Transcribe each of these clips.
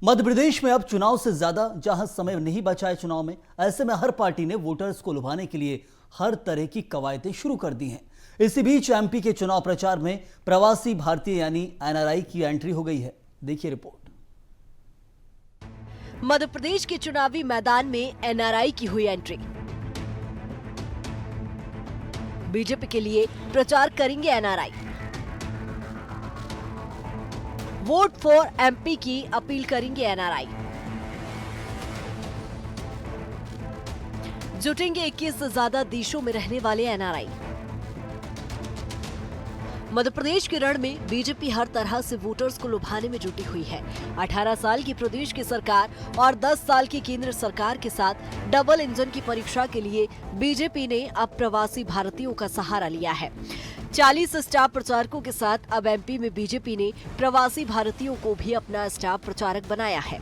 मध्य प्रदेश में अब चुनाव से ज्यादा जहां समय नहीं बचा है चुनाव में, ऐसे में हर पार्टी ने वोटर्स को लुभाने के लिए हर तरह की कवायदें शुरू कर दी हैं। इसी बीच एमपी के चुनाव प्रचार में प्रवासी भारतीय यानी एनआरआई की एंट्री हो गई है। देखिए रिपोर्ट। मध्य प्रदेश के चुनावी मैदान में एनआरआई की हुई एंट्री। बीजेपी के लिए प्रचार करेंगे एनआरआई। वोट फॉर एमपी की अपील करेंगे एनआरआई। जुटेंगे 21 से ज्यादा देशों में रहने वाले एनआरआई। मध्य प्रदेश के रण में बीजेपी हर तरह से वोटर्स को लुभाने में जुटी हुई है। 18 साल की प्रदेश की सरकार और 10 साल की केंद्र सरकार के साथ डबल इंजन की परीक्षा के लिए बीजेपी ने अब प्रवासी भारतीयों का सहारा लिया है। 40 स्टार प्रचारकों के साथ अब एमपी में बीजेपी ने प्रवासी भारतीयों को भी अपना स्टार प्रचारक बनाया है।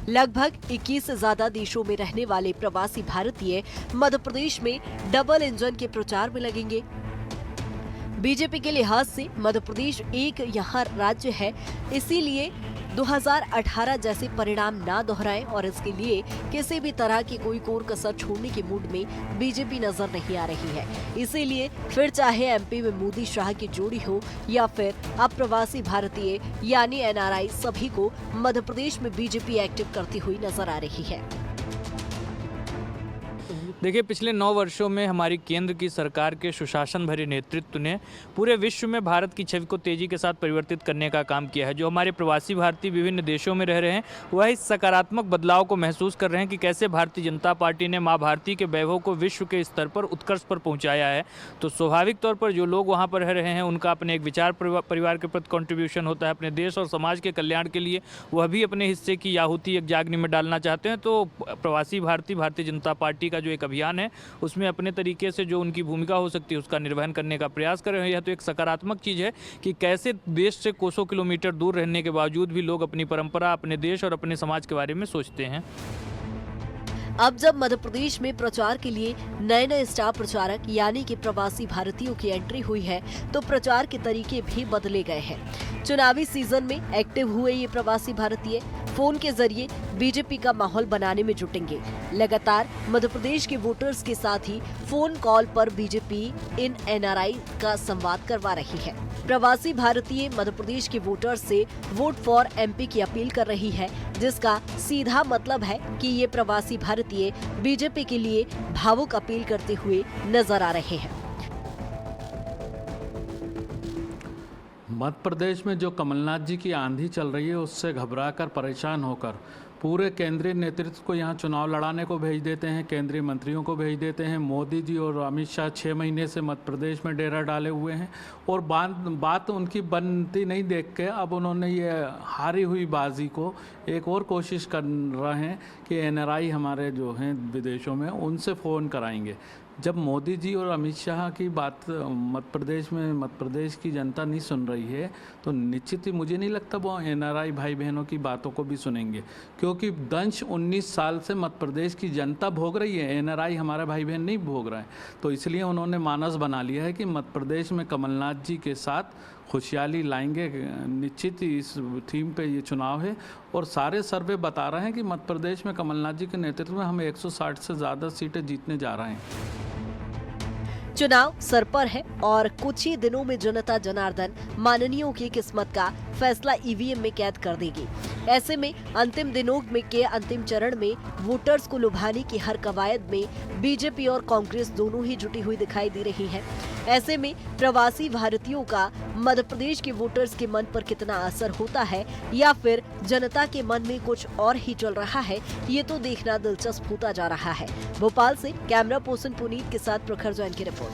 लगभग 21 से ज्यादा देशों में रहने वाले प्रवासी भारतीय मध्य प्रदेश में डबल इंजन के प्रचार में लगेंगे। बीजेपी के लिहाज से मध्य प्रदेश एक यहाँ राज्य है, इसीलिए 2018 जैसे परिणाम ना दोहराएं और इसके लिए किसी भी तरह की कोई कोर कसर छोड़ने के मूड में बीजेपी नजर नहीं आ रही है। इसीलिए फिर चाहे एमपी में मोदी शाह की जोड़ी हो या फिर अप्रवासी भारतीय यानी एनआरआई, सभी को मध्य प्रदेश में बीजेपी एक्टिव करती हुई नजर आ रही है। देखिए, पिछले 9 वर्षों में हमारी केंद्र की सरकार के सुशासन भरे नेतृत्व ने पूरे विश्व में भारत की छवि को तेजी के साथ परिवर्तित करने का काम किया है। जो हमारे प्रवासी भारतीय विभिन्न देशों में रह रहे हैं, वह इस सकारात्मक बदलाव को महसूस कर रहे हैं कि कैसे भारतीय जनता पार्टी ने माँ भारती के वैभव को विश्व के स्तर पर उत्कर्ष पर पहुँचाया है। तो स्वाभाविक तौर पर जो लोग वहाँ पर रह रहे हैं, उनका अपने एक विचार परिवार के प्रति कॉन्ट्रीब्यूशन होता है। अपने देश और समाज के कल्याण के लिए वह भी अपने हिस्से की आहुति एक अग्नि में डालना चाहते हैं। तो प्रवासी भारतीय जनता पार्टी का जो एक अभियान है, उसमें अपने तरीके से जो उनकी भूमिका हो सकती है उसका निर्वहन करने का प्रयास कर रहे हैं। यह तो एक सकारात्मक चीज़ है कि कैसे देश से कोसों किलोमीटर दूर रहने के बावजूद भी लोग अपनी परंपरा, अपने देश और अपने समाज के बारे में सोचते हैं। अब जब मध्य प्रदेश में प्रचार के लिए नए स्टार प्रचारक यानी कि प्रवासी भारतीयों की एंट्री हुई है, तो प्रचार के तरीके भी बदले गए हैं। चुनावी सीजन में एक्टिव हुए ये प्रवासी भारतीय फोन के जरिए बीजेपी का माहौल बनाने में जुटेंगे। लगातार मध्य प्रदेश के वोटर्स के साथ ही फोन कॉल पर बीजेपी इन एनआरआई का संवाद करवा रही है। प्रवासी भारतीय मध्य प्रदेश के वोटर्स से वोट फॉर एमपी की अपील कर रही है, जिसका सीधा मतलब है कि ये प्रवासी भारतीय बीजेपी के लिए भावुक अपील करते हुए नजर आ रहे हैं। मध्य प्रदेश में जो कमलनाथ जी की आंधी चल रही है, उससे घबराकर परेशान होकर पूरे केंद्रीय नेतृत्व को यहाँ चुनाव लड़ाने को भेज देते हैं, केंद्रीय मंत्रियों को भेज देते हैं। मोदी जी और अमित शाह 6 महीने से मध्य प्रदेश में डेरा डाले हुए हैं और बात उनकी बनती नहीं देख के अब उन्होंने ये हारी हुई बाजी को एक और कोशिश कर रहे हैं कि एनआरआई हमारे जो हैं विदेशों में, उनसे फ़ोन कराएंगे। जब मोदी जी और अमित शाह की बात मध्य प्रदेश की जनता नहीं सुन रही है, तो निश्चित ही मुझे नहीं लगता वो एनआरआई भाई बहनों की बातों को भी सुनेंगे, क्योंकि दंश 19 साल से मध्य प्रदेश की जनता भोग रही है, एनआरआई हमारा भाई बहन नहीं भोग रहा है। तो इसलिए उन्होंने मानस बना लिया है कि मध्य प्रदेश में कमलनाथ जी के साथ खुशहाली लाएंगे। निश्चित ही इस थीम पे ये चुनाव है और सारे सर्वे बता रहे हैं कि मध्य प्रदेश में कमलनाथ जी के नेतृत्व में हम 160 से ज़्यादा सीटें जीतने जा रहे हैं। चुनाव सर पर है और कुछ ही दिनों में जनता जनार्दन माननीयों की किस्मत का फैसला ईवीएम में कैद कर देगी। ऐसे में अंतिम दिनों में के अंतिम चरण में वोटर्स को लुभाने की हर कवायद में बीजेपी और कांग्रेस दोनों ही जुटी हुई दिखाई दे रही है। ऐसे में प्रवासी भारतीयों का मध्य प्रदेश के वोटर्स के मन पर कितना असर होता है या फिर जनता के मन में कुछ और ही चल रहा है, ये तो देखना दिलचस्प होता जा रहा है। भोपाल से कैमरा पर्सन पुनीत के साथ प्रखर जैन की रिपोर्ट।